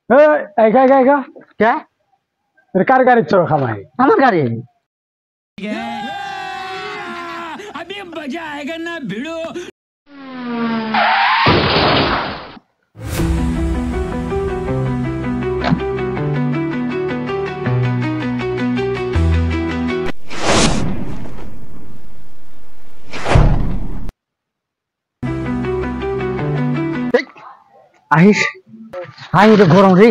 क्या कार गाड़ी चोर खामाई हमार गाड़ी अभी मजा आएगा ना भिड़ो। আহিস হাই তো গরম রে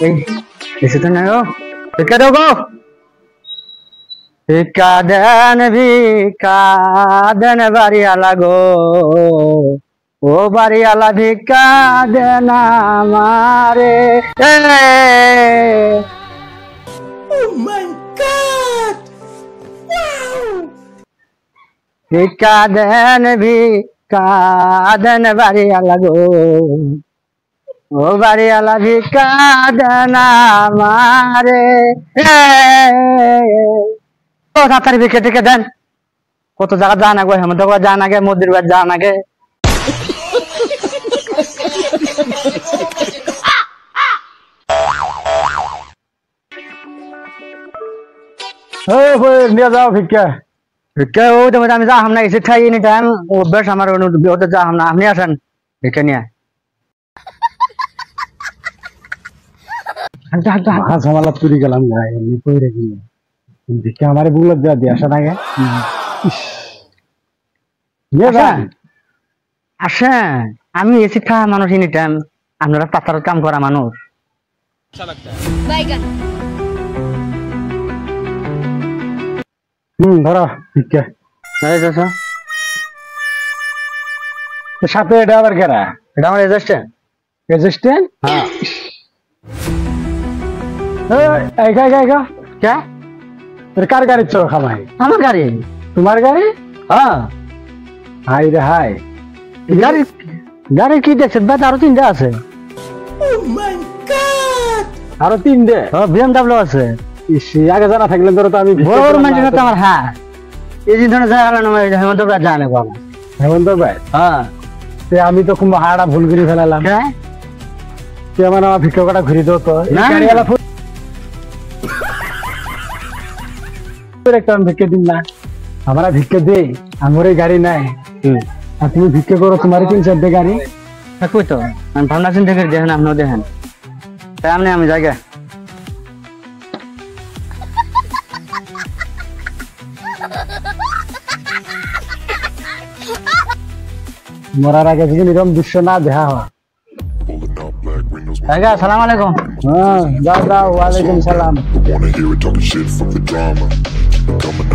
এই এসে তো না গো টিকা দাও গো ভিকা দেন বাড়িয়ালা গো ও বাড়িয়ালা ভিকা দেন আমারে ভিকা দেন বাড়িয়ালা গো ও বাড়িয়ালা ভিকা দেন আমারে ও তাড়াতাড়ি ভিক্ষা টিকে দেন কত জায়গা যান আগে হেমন্ত যান আগে মন্দির বাড়ি যান আগে নিয়ে যাও ভিক্ষা ভিক্ষা ও তুমি আমি যা হামনা এসে খাই এনি টাইম অভ্যাস আমার ওটা যা হামনা আপনি আসেন ভিক্ষা নিয়ে ঝামেলা তুলি গেলাম এমনি কইরে গেলে ভিক্ষা আমার বুগলো দেওয়া দিয়ে আসা আগে নিয়ে যান আসেন আমি এসে খাওয়া মানুষ এনি টাইম আপনারা পাতার কাম করা মানুষ ধরো ভিক্ষা সাথে এটা আবার কেরা এটা আমার এজেস্টেন্ট এসিস্ট্যান্ট হ্যাঁ क्या कार गाड़ी चोर खामाई আমার গাড়ি তোমার গাড়ি হ্যাঁ হাই রে হাই গাড়ি গাড়ি কি দেখছেন বাদ আরো তিনটা আছে আরো তিনটে বিএমডব্লিউ আছে আগে জানা থাকলে ধরো তো আমি বড় বড় মানুষের সাথে আমার হ্যাঁ এই যে ধরনের জায়গা হেমন্ত জানে বাবা হেমন্ত ভাই হ্যাঁ আমি তো খুব হাড়া ভুল করে ফেলালাম তুই আমার ভিক্ষা কটা ঘুরি দাও তো একটা ভিক্ষা দিন না আমরা ভিক্ষা দেই আমার এই গাড়ি নাই আর তুমি ভিক্ষা করো তোমার তিন চারটে গাড়ি কই তো আমি ভাবনা চিন্তা করে দেখেন আপনিও দেখেন তাই আপনি আমি জায়গা মরার আগে যদি এরকম দৃশ্য না দেখা হয় আসসালামু আলাইকুম হ্যাঁ যাও যাও ওয়ালাইকুম সালাম Wanna hear it talking shit from the drama. Coming